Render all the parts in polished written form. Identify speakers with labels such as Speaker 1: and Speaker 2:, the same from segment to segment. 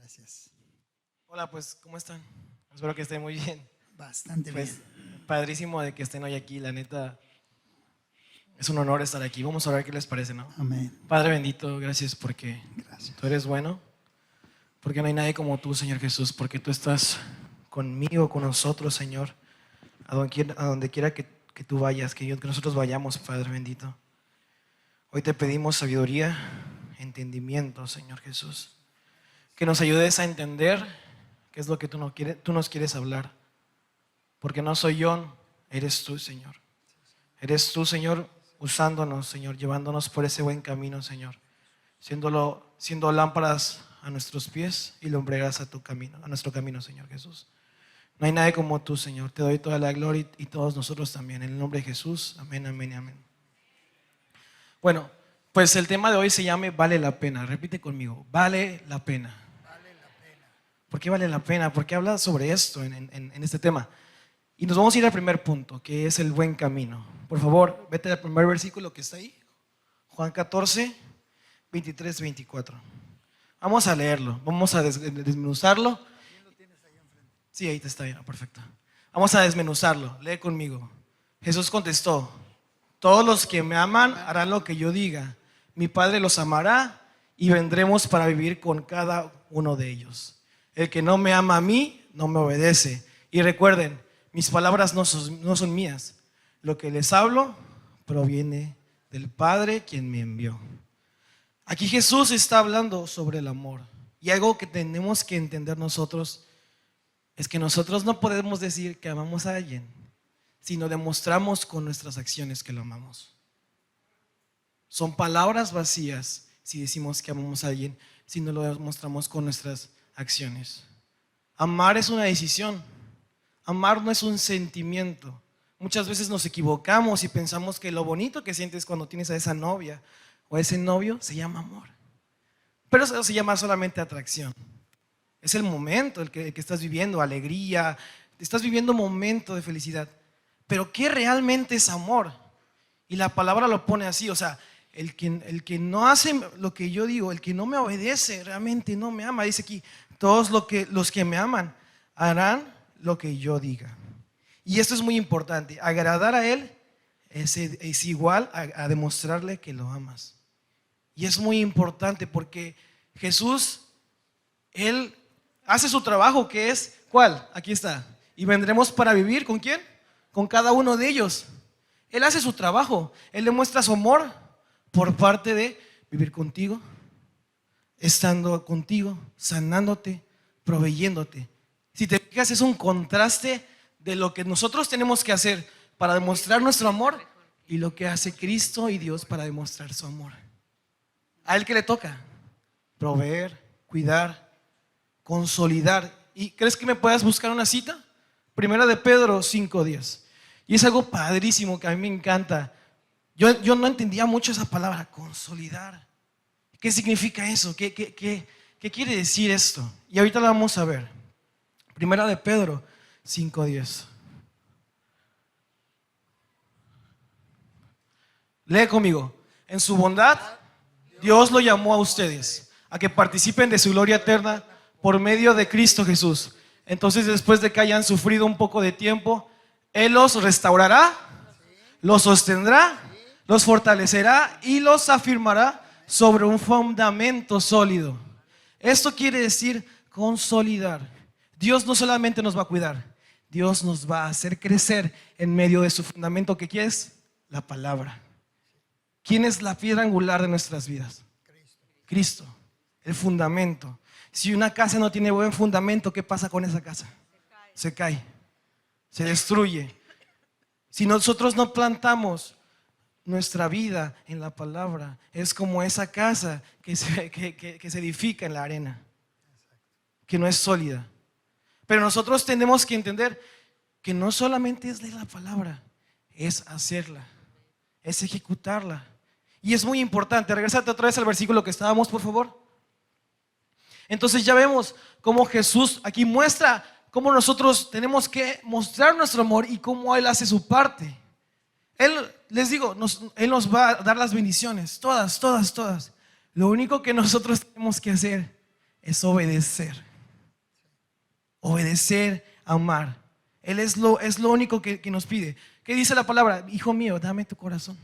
Speaker 1: Gracias.
Speaker 2: Hola, pues, ¿cómo están? Espero que estén muy bien.
Speaker 1: Bastante
Speaker 2: Pues,
Speaker 1: bien.
Speaker 2: padrísimo de que estén hoy aquí, la neta. Es un honor estar aquí. Vamos a ver qué les parece, ¿no?
Speaker 1: Amén.
Speaker 2: Padre bendito, gracias porque
Speaker 1: Gracias.
Speaker 2: tú eres bueno, porque no hay nadie como tú, Señor Jesús, porque tú estás conmigo, con nosotros, Señor, a donde quiera que tú vayas, que nosotros vayamos, Padre bendito. Hoy te pedimos sabiduría, entendimiento, Señor Jesús, que nos ayudes a entender qué es lo que tú nos quieres hablar, porque no soy yo, eres tú, Señor. Eres tú, Señor, usándonos, Señor, llevándonos por ese buen camino, Señor, siendo lámparas a nuestros pies y lumbreras a tu camino, a nuestro camino, Señor Jesús. No hay nadie como tú, Señor. Te doy toda la gloria y todos nosotros también. En el nombre de Jesús. Amén, amén y amén. Bueno, pues el tema de hoy se llama Vale la pena. Repite conmigo, vale la pena.
Speaker 1: Vale la pena.
Speaker 2: ¿Por qué vale la pena? ¿Por qué habla sobre esto en este tema? Y nos vamos a ir al primer punto, que es el buen camino. Por favor, vete al primer versículo que está ahí. Juan 14, 23, 24. Vamos a leerlo, vamos a desmenuzarlo.
Speaker 1: ¿Quién lo tienes ahí enfrente?
Speaker 2: Sí, ahí te está bien, perfecto. Vamos a desmenuzarlo, lee conmigo. Jesús contestó: todos los que me aman harán lo que yo diga. Mi Padre los amará y vendremos para vivir con cada uno de ellos. El que no me ama a mí, no me obedece. Y recuerden, mis palabras no son mías. Lo que les hablo proviene del Padre quien me envió. Aquí Jesús está hablando sobre el amor. Y algo que tenemos que entender nosotros es que nosotros no podemos decir que amamos a alguien, sino demostramos con nuestras acciones que lo amamos. Son palabras vacías si decimos que amamos a alguien, si no lo demostramos con nuestras acciones. Amar es una decisión. Amar no es un sentimiento. Muchas veces nos equivocamos y pensamos que lo bonito que sientes cuando tienes a esa novia o a ese novio se llama amor. Pero eso se llama solamente atracción. Es el momento el que estás viviendo, alegría, estás viviendo un momento de felicidad. Pero ¿qué realmente es amor? Y la palabra lo pone así, o sea, el que no hace lo que yo digo, el que no me obedece, realmente no me ama. Dice aquí, todos los que me aman harán lo que yo diga. Y esto es muy importante, agradar a Él es igual a demostrarle que lo amas. Y es muy importante porque Jesús, Él hace su trabajo, que es, ¿cuál? Aquí está. Y vendremos para vivir, ¿con quién? Con cada uno de ellos. Él hace su trabajo, Él demuestra su amor por parte de vivir contigo, estando contigo, sanándote, proveyéndote. Si te fijas, es un contraste de lo que nosotros tenemos que hacer para demostrar nuestro amor y lo que hace Cristo y Dios para demostrar su amor. ¿A Él qué le toca? Proveer, cuidar, consolidar. ¿Y crees que me puedas buscar una cita? Primera de Pedro 5:10. Y es algo padrísimo que a mí me encanta. Yo no entendía mucho esa palabra, consolidar. ¿Qué significa eso? ¿Qué quiere decir esto? Y ahorita la vamos a ver. Primera de Pedro 5:10. Lee conmigo. En su bondad, Dios lo llamó a ustedes a que participen de su gloria eterna por medio de Cristo Jesús. Entonces, después de que hayan sufrido un poco de tiempo, Él los restaurará, los sostendrá, los fortalecerá y los afirmará sobre un fundamento sólido. Esto quiere decir consolidar. Dios no solamente nos va a cuidar, Dios nos va a hacer crecer en medio de su fundamento, que ¿qué es? La palabra. ¿Quién es la piedra angular de nuestras vidas? Cristo, el fundamento. Si una casa no tiene buen fundamento, ¿qué pasa con esa casa? Se cae, se destruye. Si nosotros no plantamos nuestra vida en la palabra, es como esa casa que se edifica en la arena, que no es sólida. Pero nosotros tenemos que entender que no solamente es leer la palabra, es hacerla, es ejecutarla. Y es muy importante. Regresate otra vez al versículo que estábamos, por favor. Entonces ya vemos cómo Jesús aquí muestra cómo nosotros tenemos que mostrar nuestro amor y cómo Él hace su parte. Él, les digo, Él nos va a dar las bendiciones, todas. Lo único que nosotros tenemos que hacer es obedecer. Obedecer, amar. Él es lo único que nos pide. ¿Qué dice la palabra? Hijo mío, dame tu corazón.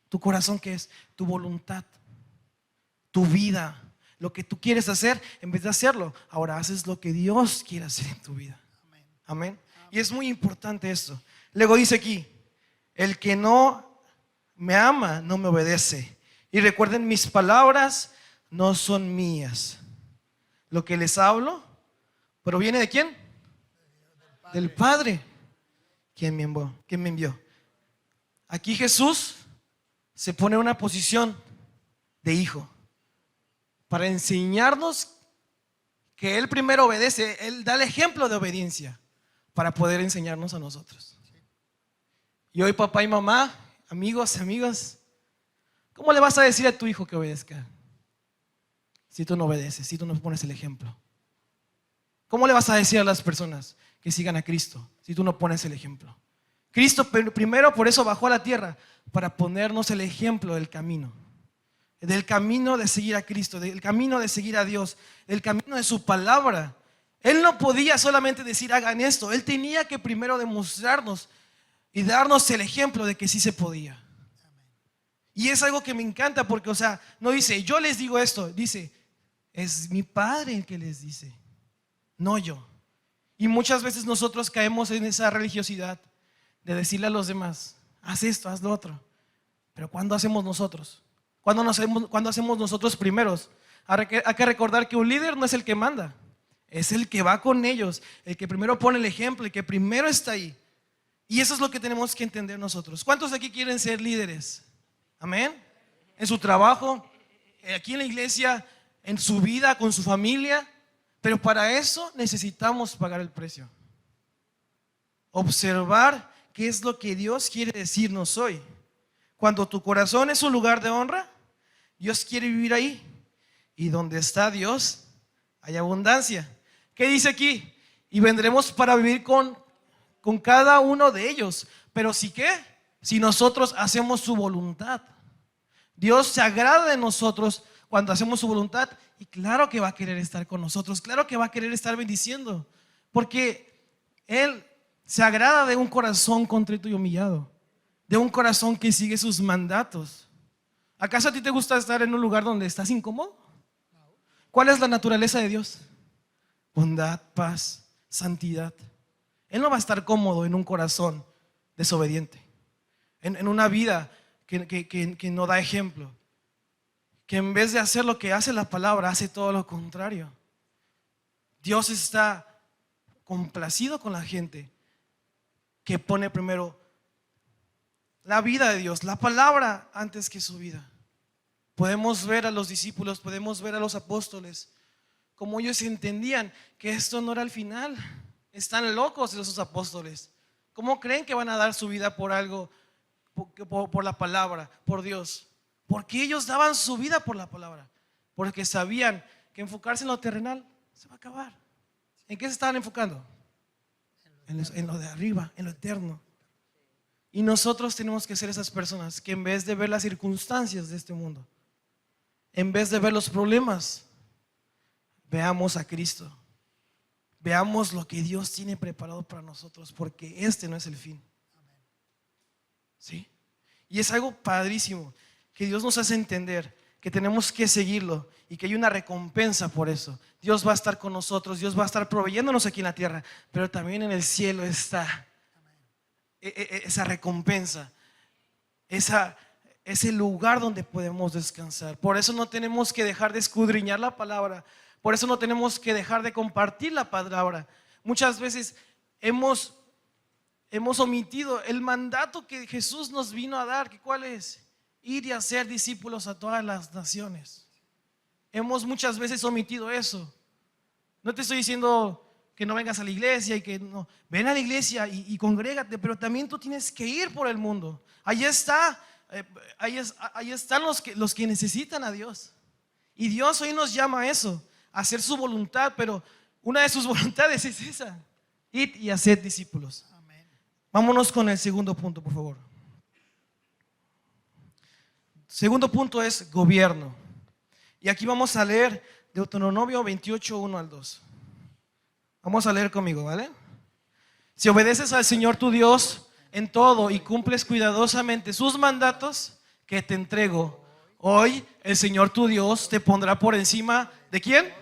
Speaker 2: ¿Tu corazón qué es? Tu voluntad, tu vida, lo que tú quieres hacer. En vez de hacerlo, ahora haces lo que Dios quiere hacer en tu vida. Amén. Y es muy importante esto. Luego dice aquí, el que no me ama no me obedece. Y recuerden, mis palabras no son mías. Lo que les hablo proviene ¿de quién? Del Padre, quien me envió. Aquí Jesús se pone en una posición de hijo para enseñarnos que Él primero obedece. Él da el ejemplo de obediencia para poder enseñarnos a nosotros. Y hoy, papá y mamá, amigos, amigas, ¿cómo le vas a decir a tu hijo que obedezca si tú no obedeces, si tú no pones el ejemplo? ¿Cómo le vas a decir a las personas que sigan a Cristo si tú no pones el ejemplo? Cristo primero por eso bajó a la tierra, para ponernos el ejemplo del camino de seguir a Cristo, del camino de seguir a Dios, del camino de su palabra. Él no podía solamente decir hagan esto, Él tenía que primero demostrarnos y darnos el ejemplo de que sí se podía. Y es algo que me encanta porque, no dice yo les digo esto, dice es mi Padre el que les dice, no yo. Y muchas veces nosotros caemos en esa religiosidad de decirle a los demás, haz esto, haz lo otro. Pero ¿cuándo hacemos nosotros? ¿Cuándo hacemos nosotros primeros? Hay que recordar que un líder no es el que manda, es el que va con ellos, el que primero pone el ejemplo, el que primero está ahí. Y eso es lo que tenemos que entender nosotros. ¿Cuántos de aquí quieren ser líderes? Amén. En su trabajo, aquí en la iglesia, en su vida, con su familia. Pero para eso necesitamos pagar el precio. Observar qué es lo que Dios quiere decirnos hoy. Cuando tu corazón es un lugar de honra, Dios quiere vivir ahí. Y donde está Dios, hay abundancia. ¿Qué dice aquí? Y vendremos para vivir con cada uno de ellos. Pero ¿sí qué? Si nosotros hacemos su voluntad. Dios se agrada de nosotros cuando hacemos su voluntad. Y claro que va a querer estar con nosotros. Claro que va a querer estar bendiciendo. Porque Él se agrada de un corazón contrito y humillado, de un corazón que sigue sus mandatos. ¿Acaso a ti te gusta estar en un lugar donde estás incómodo? ¿Cuál es la naturaleza de Dios? Bondad, paz, santidad. Él no va a estar cómodo en un corazón desobediente, en una vida que no da ejemplo, que en vez de hacer lo que hace la palabra, hace todo lo contrario. Dios está complacido con la gente que pone primero la vida de Dios, la palabra antes que su vida. Podemos ver a los discípulos, podemos ver a los apóstoles, como ellos entendían que esto no era el final. Están locos esos apóstoles. ¿Cómo creen que van a dar su vida por algo, por la palabra, por Dios? Porque ellos daban su vida por la palabra, porque sabían que enfocarse en lo terrenal se va a acabar. ¿En qué se estaban enfocando? En lo de arriba, en lo eterno. Y nosotros tenemos que ser esas personas que en vez de ver las circunstancias de este mundo, en vez de ver los problemas, veamos a Cristo. Veamos lo que Dios tiene preparado para nosotros, porque este no es el fin. ¿Sí? Y es algo padrísimo que Dios nos hace entender que tenemos que seguirlo y que hay una recompensa por eso. Dios va a estar con nosotros, Dios va a estar proveyéndonos aquí en la tierra, pero también en el cielo está esa recompensa, ese lugar donde podemos descansar. Por eso no tenemos que dejar de escudriñar la palabra, por eso no tenemos que dejar de compartir la palabra. Muchas veces hemos omitido el mandato que Jesús nos vino a dar. ¿Cuál es? Ir y hacer discípulos a todas las naciones. Hemos muchas veces omitido eso. No te estoy diciendo que no vengas a la iglesia y que no. Ven a la iglesia y congrégate, pero también tú tienes que ir por el mundo. Ahí están los que necesitan a Dios. Y Dios hoy nos llama a eso, a hacer su voluntad, pero una de sus voluntades es esa: ir y hacer discípulos.
Speaker 1: Amén.
Speaker 2: Vámonos con el segundo punto, por favor. Segundo punto es gobierno. Y aquí vamos a leer Deuteronomio 28, 1 al 2. Vamos a leer conmigo, ¿vale? Si obedeces al Señor tu Dios en todo y cumples cuidadosamente sus mandatos que te entrego hoy, el Señor tu Dios te pondrá por encima ¿de quién?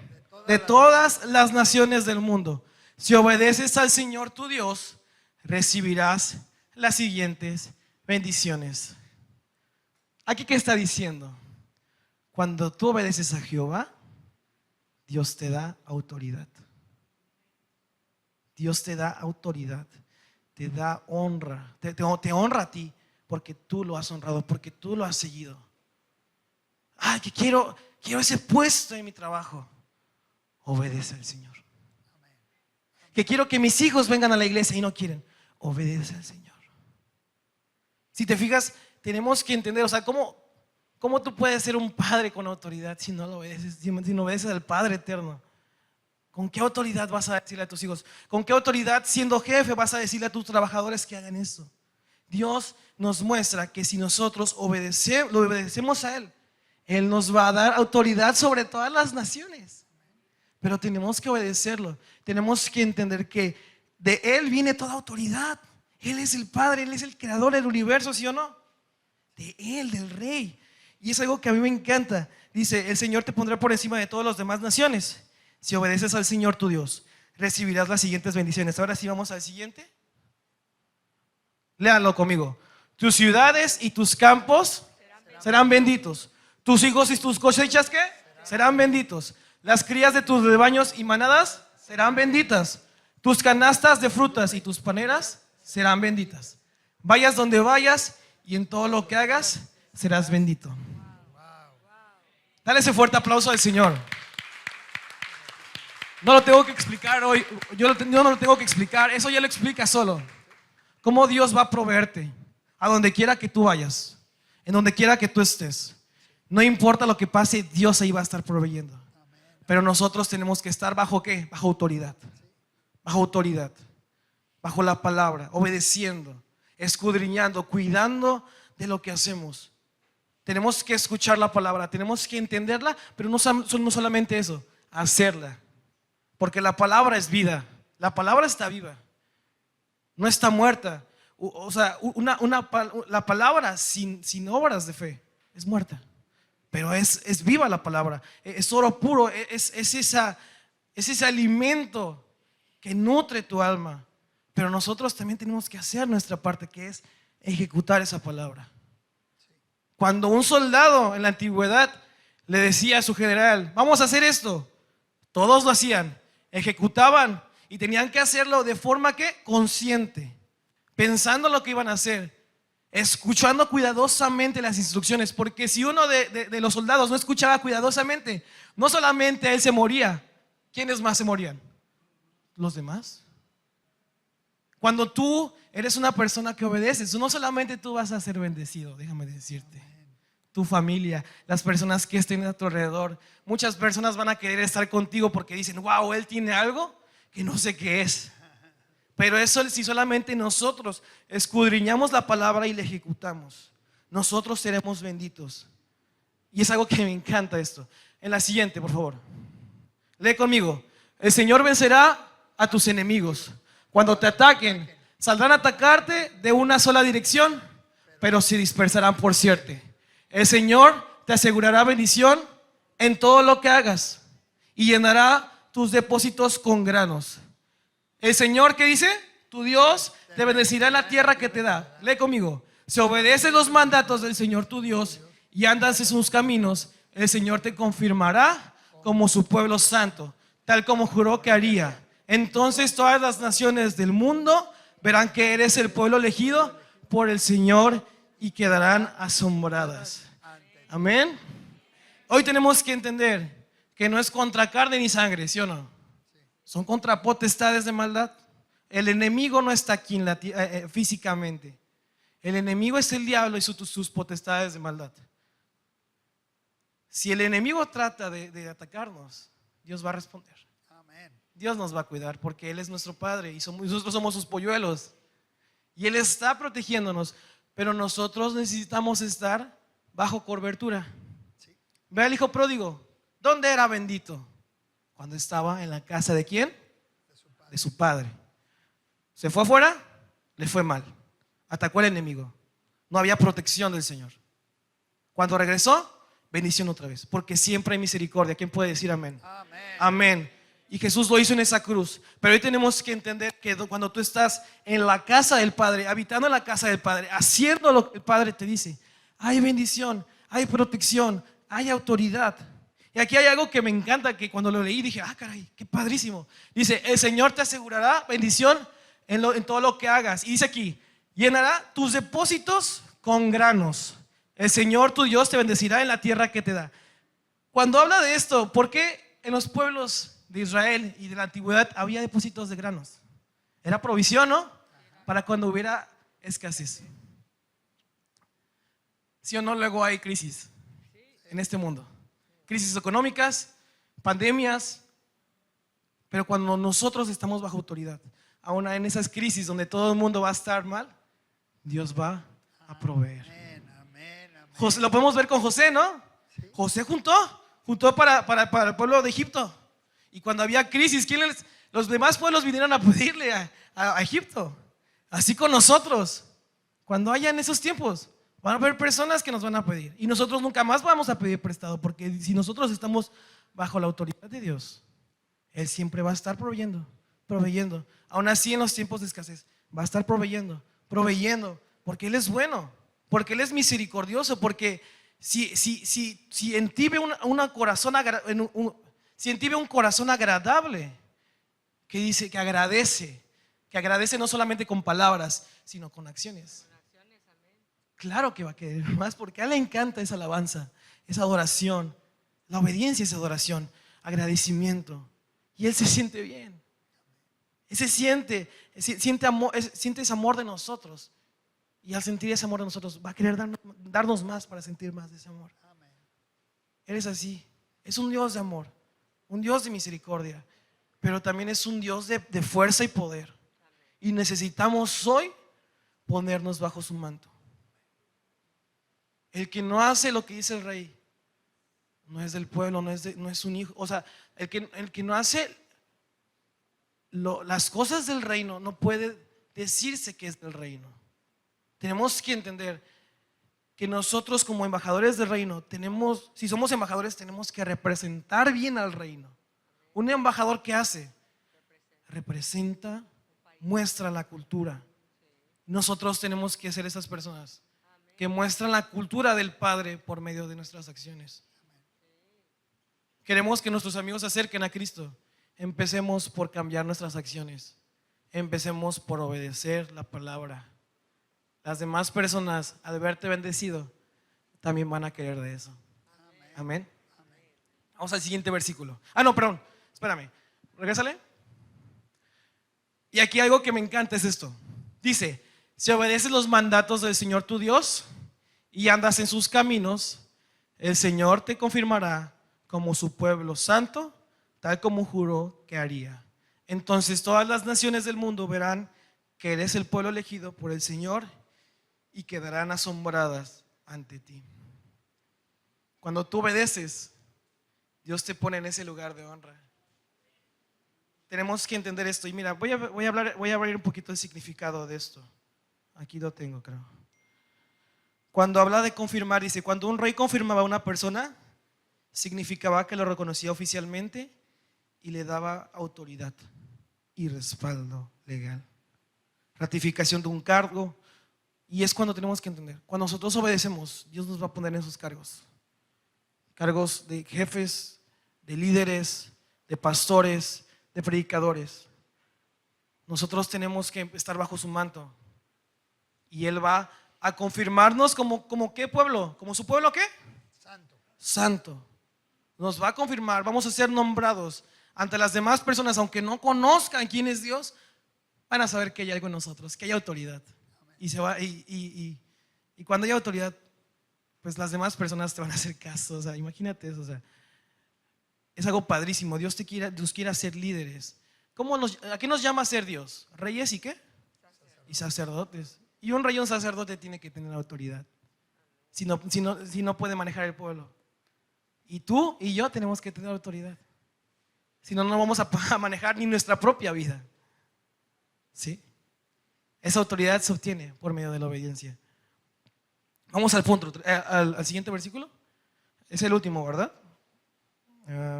Speaker 2: De todas las naciones del mundo. Si obedeces al Señor tu Dios, recibirás las siguientes bendiciones. Aquí, ¿qué está diciendo? Cuando tú obedeces a Jehová, Dios te da autoridad. Dios te da autoridad, te da honra, te honra a ti porque tú lo has honrado, porque tú lo has seguido. Ay, que quiero ese puesto en mi trabajo. Obedece al Señor. Que quiero que mis hijos vengan a la iglesia y no quieren. Obedece al Señor. Si te fijas, tenemos que entender, o sea, ¿cómo tú puedes ser un padre con autoridad si no lo obedeces, si no obedeces al Padre eterno? ¿Con qué autoridad vas a decirle a tus hijos? ¿Con qué autoridad, siendo jefe, vas a decirle a tus trabajadores que hagan esto? Dios nos muestra que si nosotros lo obedecemos a Él, Él nos va a dar autoridad sobre todas las naciones. Pero tenemos que obedecerlo. Tenemos que entender que de Él viene toda autoridad. Él es el Padre, Él es el creador del universo, ¿sí o no? De Él, del Rey. Y es algo que a mí me encanta. Dice, el Señor te pondrá por encima de todas las demás naciones. Si obedeces al Señor tu Dios, recibirás las siguientes bendiciones. Ahora sí vamos al siguiente. Léanlo conmigo. Tus ciudades y tus campos serán benditos. Tus hijos y tus cosechas, ¿qué? Serán benditos. Las crías de tus rebaños y manadas serán benditas. Tus canastas de frutas y tus paneras serán benditas. Vayas donde vayas y en todo lo que hagas serás bendito. Dale ese fuerte aplauso al Señor. No lo tengo que explicar hoy. Yo no lo tengo que explicar. Eso ya lo explica solo. Cómo Dios va a proveerte a donde quiera que tú vayas, en donde quiera que tú estés. No importa lo que pase, Dios ahí va a estar proveyendo. Pero nosotros tenemos que estar ¿bajo qué? Bajo autoridad. Bajo autoridad. Bajo la palabra, obedeciendo, escudriñando, cuidando de lo que hacemos. Tenemos que escuchar la palabra, tenemos que entenderla, pero no solamente eso, hacerla. Porque la palabra es vida, la palabra está viva, no está muerta. O sea, la palabra sin obras de fe es muerta, pero es viva la palabra, es oro puro, es ese alimento que nutre tu alma. Pero nosotros también tenemos que hacer nuestra parte, que es ejecutar esa palabra. Cuando un soldado en la antigüedad le decía a su general, vamos a hacer esto, todos lo hacían, ejecutaban y tenían que hacerlo de forma que consciente, pensando lo que iban a hacer, escuchando cuidadosamente las instrucciones, porque si uno de los soldados no escuchaba cuidadosamente, no solamente él se moría, ¿quiénes más se morían? Los demás. Cuando tú eres una persona que obedeces, no solamente tú vas a ser bendecido, déjame decirte, tu familia, las personas que estén a tu alrededor, muchas personas van a querer estar contigo porque dicen, wow, él tiene algo que no sé qué es. Pero eso, si solamente nosotros escudriñamos la palabra y la ejecutamos, nosotros seremos benditos. Y es algo que me encanta esto. En la siguiente, por favor, lee conmigo. El Señor vencerá a tus enemigos. Cuando te ataquen, saldrán a atacarte de una sola dirección, pero se dispersarán por cierto. El Señor te asegurará bendición en todo lo que hagas y llenará tus depósitos con granos. El Señor, ¿qué dice? Tu Dios te bendecirá en la tierra que te da. Lee conmigo. Si obedeces los mandatos del Señor tu Dios y andas en sus caminos, el Señor te confirmará como su pueblo santo, tal como juró que haría. Entonces todas las naciones del mundo verán que eres el pueblo elegido por el Señor y quedarán asombradas. Amén. Hoy tenemos que entender que no es contra carne ni sangre, ¿sí o no? Son contra potestades de maldad. El enemigo no está aquí físicamente. El enemigo es el diablo y sus potestades de maldad. Si el enemigo trata de atacarnos, Dios va a responder. Dios nos va a cuidar porque Él es nuestro Padre y nosotros somos sus polluelos. Y Él está protegiéndonos, pero nosotros necesitamos estar bajo cobertura. Ve al hijo pródigo. ¿Dónde era bendito? Cuando estaba en la casa ¿de quién? De su padre. Se fue afuera, le fue mal. Atacó al enemigo. No había protección del Señor. Cuando regresó, bendición otra vez, porque siempre hay misericordia. ¿Quién puede decir amén?
Speaker 1: Amén.
Speaker 2: Amén. Y Jesús lo hizo en esa cruz. Pero hoy tenemos que entender que cuando tú estás en la casa del Padre, habitando en la casa del Padre, haciendo lo que el Padre te dice, hay bendición, hay protección, hay autoridad. Y aquí hay algo que me encanta, que cuando lo leí dije, caray, qué padrísimo. Dice, el Señor te asegurará bendición en todo lo que hagas. Y dice aquí, llenará tus depósitos con granos. El Señor tu Dios te bendecirá en la tierra que te da. Cuando habla de esto, ¿por qué en los pueblos de Israel y de la antigüedad había depósitos de granos? Era provisión, ¿no? Para cuando hubiera escasez. ¿Sí o no? Luego hay crisis en este mundo. Crisis económicas, pandemias. Pero cuando nosotros estamos bajo autoridad, aún en esas crisis donde todo el mundo va a estar mal, Dios va a proveer.
Speaker 1: Amén, amén, amén.
Speaker 2: José, lo podemos ver con José, ¿no? José juntó para el pueblo de Egipto. Y cuando había crisis, los demás pueblos vinieron a pedirle a Egipto. Así con nosotros. Cuando haya en esos tiempos, van a haber personas que nos van a pedir. Y nosotros nunca más vamos a pedir prestado, porque si nosotros estamos bajo la autoridad de Dios, Él siempre va a estar proveyendo. Aún así en los tiempos de escasez, va a estar proveyendo, porque Él es bueno, porque Él es misericordioso, porque si en ti ve si en ti ve un corazón agradable, que dice que agradece no solamente con palabras, sino con acciones. Claro que va a querer más, porque a Él le encanta esa alabanza, esa adoración, la obediencia, esa adoración, agradecimiento. Y Él se siente bien. Él siente ese amor de nosotros. Y al sentir ese amor de nosotros, va a querer darnos más para sentir más de ese amor. Él es así. Es un Dios de amor, un Dios de misericordia, pero también es un Dios de fuerza y poder. Y necesitamos hoy ponernos bajo su manto. El que no hace lo que dice el rey no es del pueblo, no es un hijo. O sea, el que no hace las cosas del reino no puede decirse que es del reino. Tenemos que entender que nosotros como embajadores del reino si somos embajadores, tenemos que representar bien al reino. Un embajador, ¿qué hace? Representa, muestra la cultura. Nosotros tenemos que ser esas personas que muestran la cultura del Padre por medio de nuestras acciones. Queremos que nuestros amigos se acerquen a Cristo. Empecemos por cambiar nuestras acciones. Empecemos por obedecer la palabra. Las demás personas, al verte bendecido, también van a querer de eso. Amén. Vamos al siguiente versículo. Perdón, espérame. Regrésale. Y aquí algo que me encanta es esto. Dice, si obedeces los mandatos del Señor tu Dios y andas en sus caminos, el Señor te confirmará como su pueblo santo, tal como juró que haría. Entonces todas las naciones del mundo verán que eres el pueblo elegido por el Señor y quedarán asombradas ante ti. Cuando tú obedeces, Dios te pone en ese lugar de honra. Tenemos que entender esto. Y mira, voy a abrir un poquito el significado de esto. Aquí lo tengo, creo. Cuando habla de confirmar, dice, cuando un rey confirmaba a una persona, significaba que lo reconocía oficialmente y le daba autoridad y respaldo legal. Ratificación de un cargo. Y es cuando tenemos que entender, cuando nosotros obedecemos, Dios nos va a poner en esos cargos. Cargos de jefes, de líderes, de pastores, de predicadores. Nosotros tenemos que estar bajo su manto. Y Él va a confirmarnos como ¿qué pueblo? ¿Como su pueblo qué? Santo. Nos va a confirmar, vamos a ser nombrados ante las demás personas, aunque no conozcan quién es Dios, van a saber que hay algo en nosotros, que hay autoridad. Y cuando hay autoridad, pues las demás personas te van a hacer caso. O sea, imagínate eso. O sea, es algo padrísimo. Dios quiere hacer líderes. ¿A qué nos llama a ser Dios? ¿Reyes y qué? Y sacerdotes. Y un rey y un sacerdote tiene que tener autoridad. Si no puede manejar el pueblo. Y tú y yo tenemos que tener autoridad. Si no, no vamos a manejar ni nuestra propia vida. ¿Sí? Esa autoridad se obtiene por medio de la obediencia. Vamos al punto, al siguiente versículo. Es el último, ¿verdad?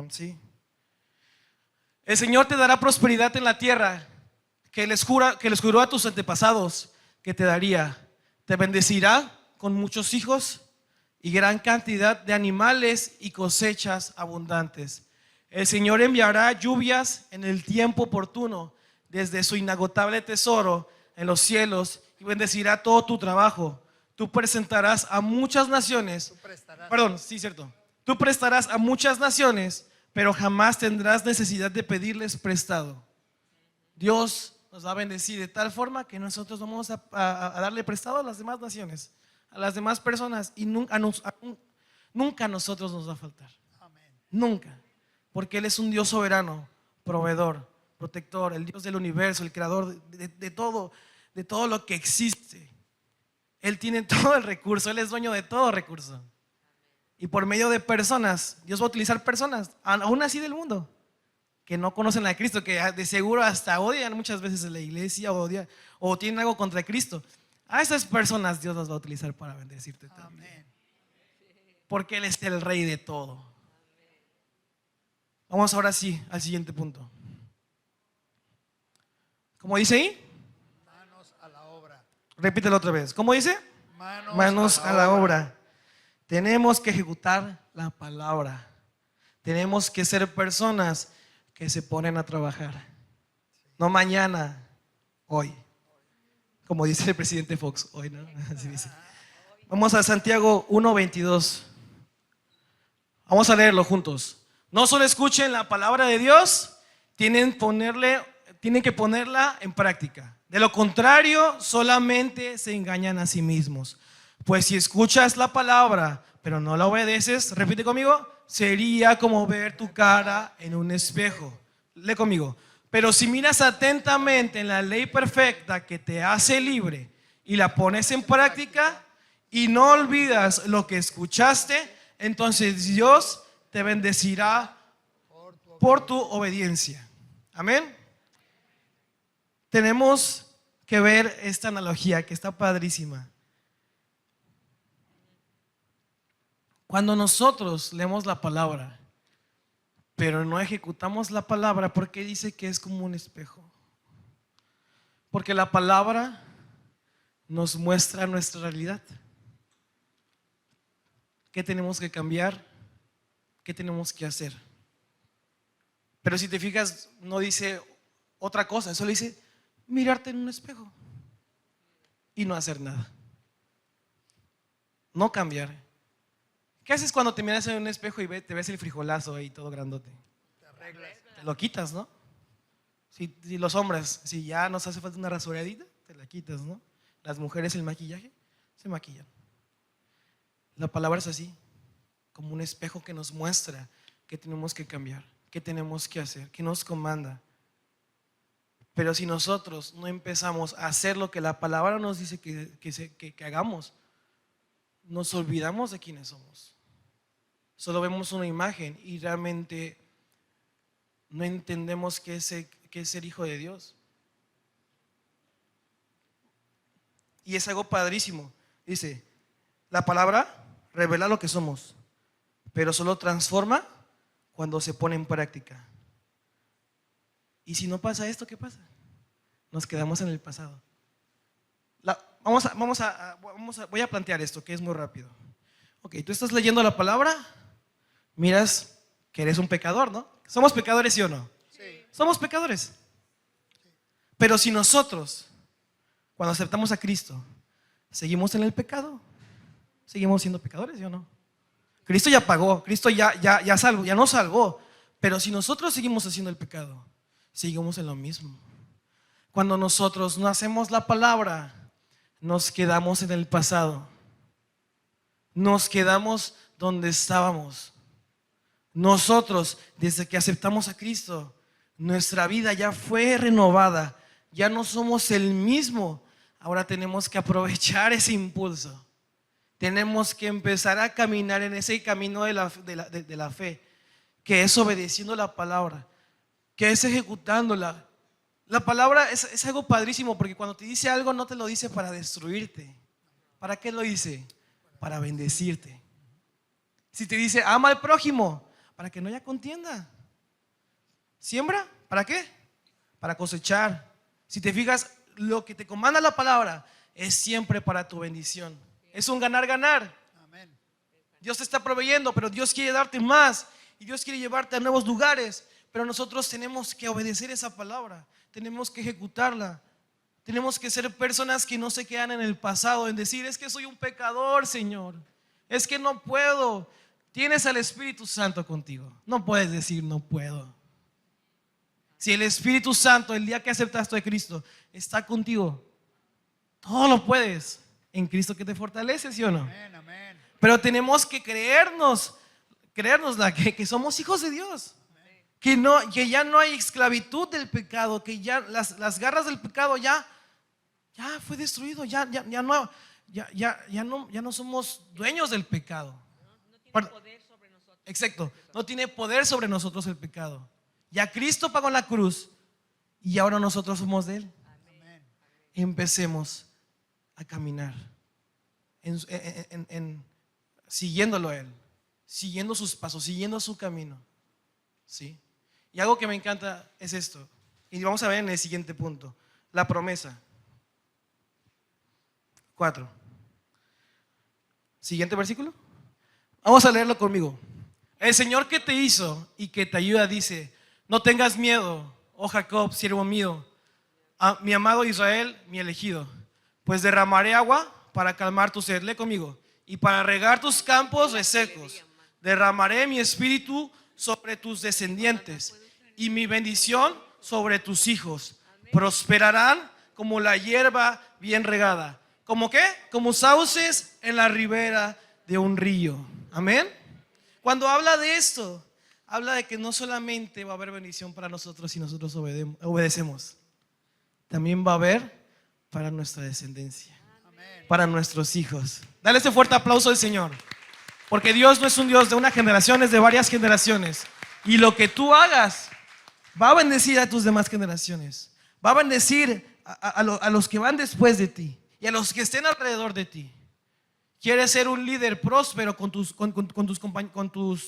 Speaker 2: Sí. El Señor te dará prosperidad en la tierra que les juró a tus antepasados que te daría. Te bendecirá con muchos hijos y gran cantidad de animales y cosechas abundantes. El Señor enviará lluvias en el tiempo oportuno desde su inagotable tesoro en los cielos y bendecirá todo tu trabajo. Tú presentarás a muchas naciones. Perdón, sí, cierto. Tú prestarás a muchas naciones, pero jamás tendrás necesidad de pedirles prestado. Dios nos va a bendecir de tal forma que nosotros vamos a darle prestado a las demás naciones, a las demás personas, y nunca a nosotros nos va a faltar.
Speaker 1: Amén.
Speaker 2: Nunca. Porque Él es un Dios soberano, proveedor, protector, el Dios del universo, el creador de todo lo que existe. Él tiene todo el recurso, Él es dueño de todo recurso. Y por medio de personas, Dios va a utilizar personas, aún así del mundo, que no conocen a Cristo, que de seguro hasta odian muchas veces a la iglesia, o tienen algo contra Cristo. A esas personas Dios las va a utilizar para bendecirte también.
Speaker 1: Amén.
Speaker 2: Porque Él es el Rey de todo. Vamos ahora sí al siguiente punto. ¿Cómo dice ahí?
Speaker 1: Manos a la obra.
Speaker 2: Repítelo otra vez. ¿Cómo dice?
Speaker 1: Manos
Speaker 2: a la obra. Tenemos que ejecutar la palabra. Tenemos que ser personas que se ponen a trabajar. No mañana, hoy. Como dice el presidente Fox, hoy, ¿no? Así dice. Vamos a Santiago 1:22. Vamos a leerlo juntos. No solo escuchen la palabra de Dios, tienen que ponerla en práctica. De lo contrario, solamente se engañan a sí mismos. Pues si escuchas la palabra, pero no la obedeces, repite conmigo, sería como ver tu cara en un espejo. Lee conmigo. Pero si miras atentamente en la ley perfecta que te hace libre y la pones en práctica y no olvidas lo que escuchaste, entonces Dios te bendecirá por tu obediencia. Amén. Tenemos que ver esta analogía que está padrísima. Cuando nosotros leemos la palabra, pero no ejecutamos la palabra, ¿por qué dice que es como un espejo? Porque la palabra nos muestra nuestra realidad. ¿Qué tenemos que cambiar? ¿Qué tenemos que hacer? Pero si te fijas, no dice otra cosa, solo dice mirarte en un espejo y no hacer nada. No cambiar. ¿Qué haces cuando te miras en un espejo y te ves el frijolazo ahí todo grandote? Te lo quitas, ¿no? Si los hombres, si ya nos hace falta una rasuradita, te la quitas, ¿no? Las mujeres el maquillaje, se maquillan. La palabra es así, como un espejo que nos muestra que tenemos que cambiar, que tenemos que hacer, que nos comanda. Pero si nosotros no empezamos a hacer lo que la palabra nos dice que hagamos, nos olvidamos de quiénes somos. Solo vemos una imagen y realmente no entendemos qué es ser hijo de Dios. Y es algo padrísimo. Dice, la palabra revela lo que somos, pero solo transforma cuando se pone en práctica. Y si no pasa esto, ¿qué pasa? Nos quedamos en el pasado. Voy a plantear esto, que es muy rápido. Ok, tú estás leyendo la palabra, miras que eres un pecador, ¿no? ¿Somos pecadores, sí o no?
Speaker 1: Sí.
Speaker 2: Somos pecadores. Pero si nosotros, cuando aceptamos a Cristo, seguimos en el pecado, seguimos siendo pecadores, ¿sí o no? Cristo ya pagó, Cristo ya nos salvó. Pero si nosotros seguimos haciendo el pecado, seguimos en lo mismo. Cuando nosotros no hacemos la palabra, nos quedamos en el pasado. Nos quedamos donde estábamos. Nosotros, desde que aceptamos a Cristo, nuestra vida ya fue renovada. Ya no somos el mismo. Ahora tenemos que aprovechar ese impulso. Tenemos que empezar a caminar en ese camino de la fe, que es obedeciendo la palabra, que es ejecutándola. La palabra es algo padrísimo, porque cuando te dice algo no te lo dice para destruirte. ¿Para qué lo dice? Para bendecirte. Si te dice ama al prójimo, para que no haya contienda. Siembra, ¿para qué? Para cosechar. Si te fijas, lo que te comanda la palabra es siempre para tu bendición. Es un ganar-ganar.
Speaker 1: Amén.
Speaker 2: Dios te está proveyendo, pero Dios quiere darte más y Dios quiere llevarte a nuevos lugares. Pero nosotros tenemos que obedecer esa palabra, tenemos que ejecutarla. Tenemos que ser personas que no se quedan en el pasado, en decir, es que soy un pecador, Señor, es que no puedo. Tienes al Espíritu Santo contigo, no puedes decir no puedo. Si el Espíritu Santo, el día que aceptaste a Cristo, está contigo, todo lo puedes en Cristo que te fortalece, ¿sí o no?
Speaker 1: Amén, amén.
Speaker 2: Pero tenemos que creérnosla, que somos hijos de Dios. Que ya no hay esclavitud del pecado, que ya las garras del pecado ya fue destruido, ya no somos dueños del pecado.
Speaker 3: No tiene poder sobre nosotros.
Speaker 2: Exacto, no tiene poder sobre nosotros el pecado. Ya Cristo pagó en la cruz y ahora nosotros somos de Él.
Speaker 1: Amén.
Speaker 2: Empecemos a caminar siguiéndolo a Él, siguiendo sus pasos, siguiendo su camino. ¿Sí? Y algo que me encanta es esto, y vamos a ver en el siguiente punto, la promesa. 4. Siguiente versículo. Vamos a leerlo conmigo. El Señor que te hizo y que te ayuda dice: no tengas miedo, oh Jacob, siervo mío, a mi amado Israel, mi elegido, pues derramaré agua para calmar tu sed. Lee conmigo. Y para regar tus campos resecos, derramaré mi espíritu sobre tus descendientes y mi bendición sobre tus hijos. Prosperarán como la hierba bien regada. ¿Cómo qué? Como sauces en la ribera de un río. Amén. Cuando habla de esto, habla de que no solamente va a haber bendición para nosotros si nosotros obedecemos, también va a haber para nuestra descendencia, para nuestros hijos. Dale este fuerte aplauso al Señor, porque Dios no es un Dios de una generación, es de varias generaciones. Y lo que tú hagas va a bendecir a tus demás generaciones, va a bendecir a los que van después de ti y a los que estén alrededor de ti. ¿Quieres ser un líder próspero con tus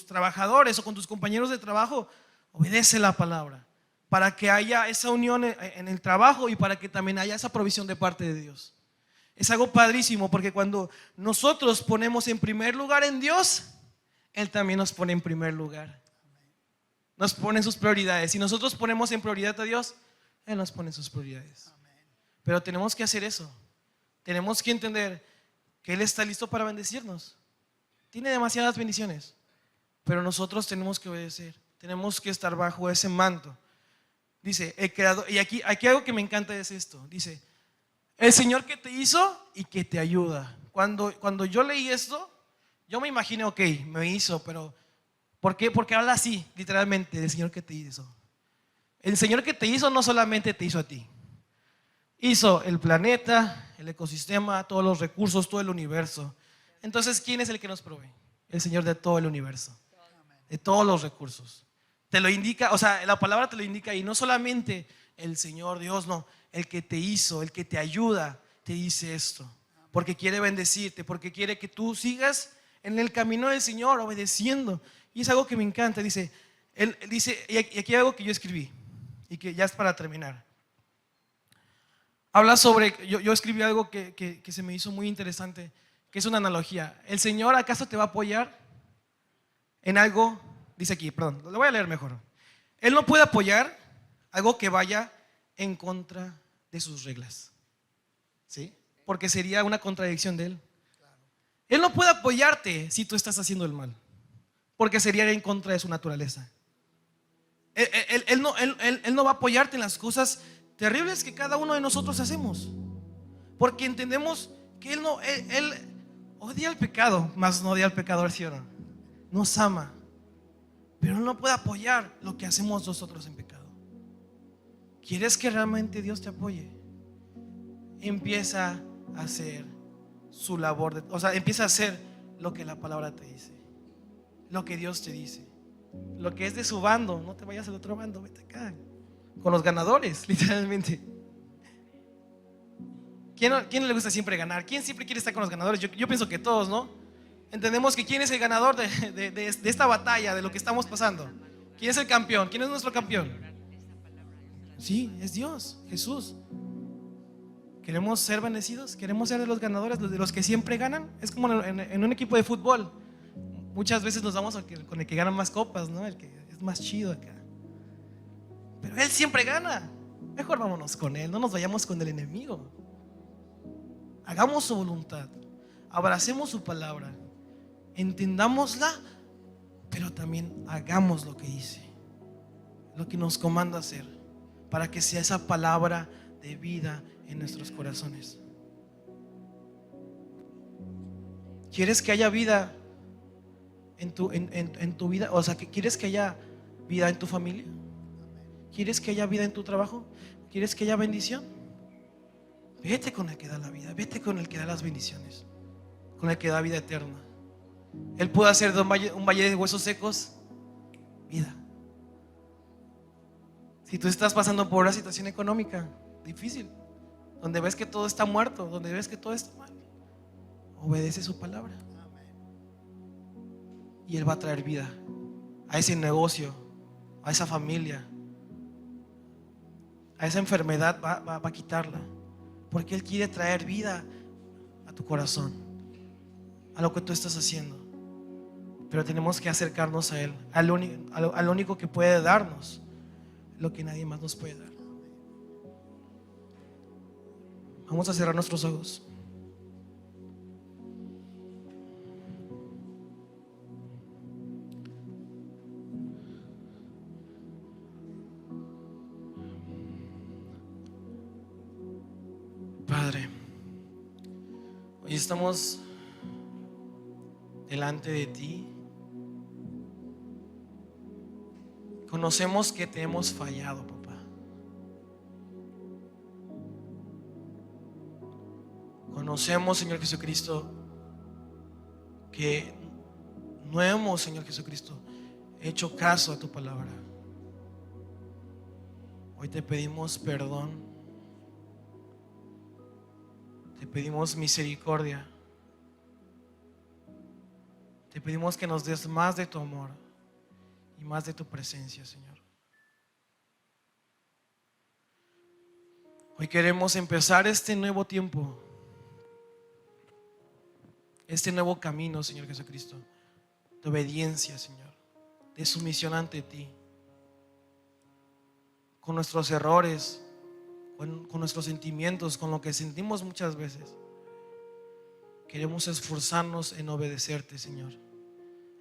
Speaker 2: trabajadores o con tus compañeros de trabajo? Obedece la palabra para que haya esa unión en el trabajo y para que también haya esa provisión de parte de Dios. Es algo padrísimo, porque cuando nosotros ponemos en primer lugar en Dios, Él también nos pone en primer lugar. Nos pone en sus prioridades. Si nosotros ponemos en prioridad a Dios, Él nos pone en sus prioridades. Pero tenemos que hacer eso. Tenemos que entender que Él está listo para bendecirnos. Tiene demasiadas bendiciones, pero nosotros tenemos que obedecer. Tenemos que estar bajo ese manto. Dice el creador, y aquí algo que me encanta es esto. Dice: el Señor que te hizo y que te ayuda. Cuando yo leí esto, yo me imaginé, ok, me hizo, pero ¿por qué? Porque habla así, literalmente, del Señor que te hizo. El Señor que te hizo no solamente te hizo a ti. Hizo el planeta, el ecosistema, todos los recursos, todo el universo. Entonces, ¿quién es el que nos provee? El Señor de todo el universo, de todos los recursos. Te lo indica, o sea, la palabra te lo indica, y no solamente el Señor Dios, no, el que te hizo, el que te ayuda, te dice esto, porque quiere bendecirte, porque quiere que tú sigas en el camino del Señor, obedeciendo. Y es algo que me encanta. Dice, Él dice, y aquí hay algo que yo escribí, y que ya es para terminar. Habla sobre, yo escribí algo que se me hizo muy interesante, que es una analogía. ¿El Señor acaso te va a apoyar en algo? Dice aquí, perdón, lo voy a leer mejor. Él no puede apoyar algo que vaya en contra de sus reglas, ¿sí? Porque sería una contradicción de Él. Él no puede apoyarte si tú estás haciendo el mal, porque sería en contra de su naturaleza. Él no va a apoyarte en las cosas terribles que cada uno de nosotros hacemos, porque entendemos que Él odia el pecado, mas no odia al pecador, ¿sí o no? Nos ama, pero Él no puede apoyar lo que hacemos nosotros en pecado. ¿Quieres que realmente Dios te apoye? Empieza a hacer su labor. O sea, empieza a hacer lo que la palabra te dice, lo que Dios te dice, lo que es de su bando. No te vayas al otro bando, vete acá con los ganadores, literalmente. ¿Quién no le gusta siempre ganar? ¿Quién siempre quiere estar con los ganadores? Yo pienso que todos, ¿no? Entendemos que quién es el ganador de esta batalla, de lo que estamos pasando. ¿Quién es el campeón? ¿Quién es nuestro campeón? Sí, es Dios, Jesús. ¿Queremos ser bendecidos? ¿Queremos ser de los ganadores, de los que siempre ganan? Es como en un equipo de fútbol. Muchas veces nos vamos con el que gana más copas, ¿no? El que es más chido acá. Pero Él siempre gana. Mejor vámonos con Él, no nos vayamos con el enemigo. Hagamos su voluntad, abracemos su palabra, entendámosla, pero también hagamos lo que dice, lo que nos comanda hacer, para que sea esa palabra de vida en nuestros corazones. ¿Quieres que haya vida en tu vida? O sea, ¿quieres que haya vida en tu familia? ¿Quieres que haya vida en tu trabajo? ¿Quieres que haya bendición? Vete con el que da la vida, vete con el que da las bendiciones, con el que da vida eterna. Él puede hacer de un valle de huesos secos vida. Si tú estás pasando por una situación económica difícil, donde ves que todo está muerto, donde ves que todo está mal, obedece su palabra y Él va a traer vida a ese negocio, a esa familia, a esa enfermedad. Va a quitarla, porque Él quiere traer vida a tu corazón, a lo que tú estás haciendo. Pero tenemos que acercarnos a Él, al único que puede darnos lo que nadie más nos puede dar. Vamos a cerrar nuestros ojos. Padre, hoy estamos delante de ti. Conocemos que te hemos fallado, papá. Conocemos, Señor Jesucristo, que no hemos, Señor Jesucristo, hecho caso a tu palabra. Hoy te pedimos perdón. Te pedimos misericordia. Te pedimos que nos des más de tu amor y más de tu presencia, Señor. Hoy queremos empezar este nuevo tiempo, este nuevo camino, Señor Jesucristo, de obediencia, Señor, de sumisión ante ti, con nuestros errores, con nuestros sentimientos, con lo que sentimos muchas veces. Queremos esforzarnos en obedecerte, Señor,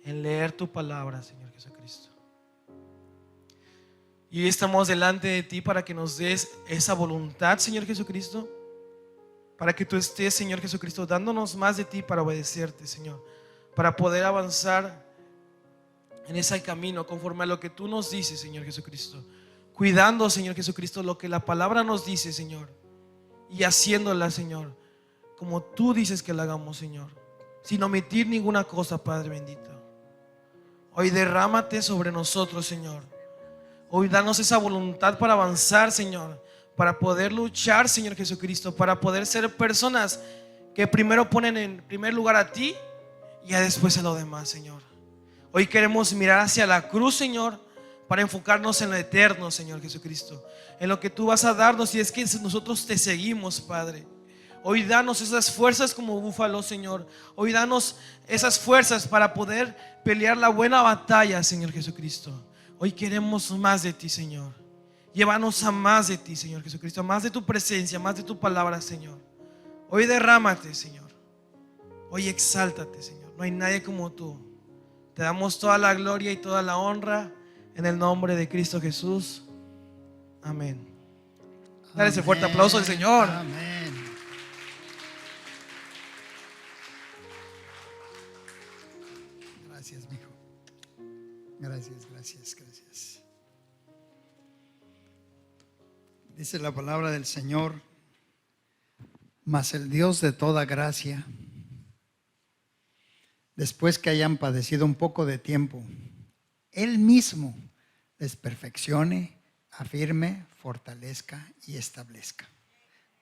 Speaker 2: en leer tu palabra, Señor Jesucristo. Y hoy estamos delante de ti para que nos des esa voluntad, Señor Jesucristo, para que tú estés, Señor Jesucristo, dándonos más de ti para obedecerte, Señor, para poder avanzar en ese camino conforme a lo que tú nos dices, Señor Jesucristo, cuidando, Señor Jesucristo, lo que la palabra nos dice, Señor, y haciéndola, Señor, como tú dices que la hagamos, Señor, sin omitir ninguna cosa, Padre bendito. Hoy derrámate sobre nosotros, Señor. Hoy danos esa voluntad para avanzar, Señor, para poder luchar, Señor Jesucristo, para poder ser personas que primero ponen en primer lugar a ti y ya después a lo demás, Señor. Hoy queremos mirar hacia la cruz, Señor, para enfocarnos en lo eterno, Señor Jesucristo, en lo que tú vas a darnos, y es que nosotros te seguimos, Padre. Hoy danos esas fuerzas como búfalos, Señor. Hoy danos esas fuerzas para poder pelear la buena batalla, Señor Jesucristo. Hoy queremos más de ti, Señor. Llévanos a más de ti, Señor Jesucristo, a más de tu presencia, más de tu palabra, Señor. Hoy derrámate, Señor. Hoy exáltate, Señor. No hay nadie como tú. Te damos toda la gloria y toda la honra en el nombre de Cristo Jesús. Amén. Dale ese fuerte aplauso al Señor.
Speaker 1: Amén. Gracias, mijo. Gracias. Dice la palabra del Señor:
Speaker 4: Mas el Dios de toda gracia, después que hayan padecido un poco de tiempo, Él mismo les perfeccione, afirme, fortalezca y establezca.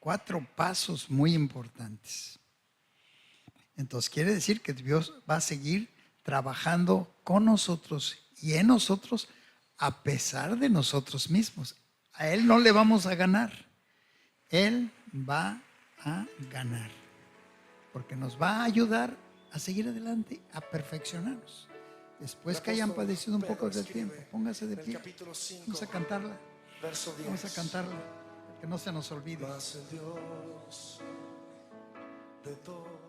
Speaker 4: 4 pasos muy importantes. Entonces quiere decir que Dios va a seguir trabajando con nosotros y en nosotros a pesar de nosotros mismos. A Él no le vamos a ganar. Él va a ganar. Porque nos va a ayudar a seguir adelante, a perfeccionarnos. Después que hayan padecido un poco de tiempo, póngase de pie. Vamos a cantarla. Vamos a cantarla. Que no se nos olvide.
Speaker 5: Mas el Dios de todo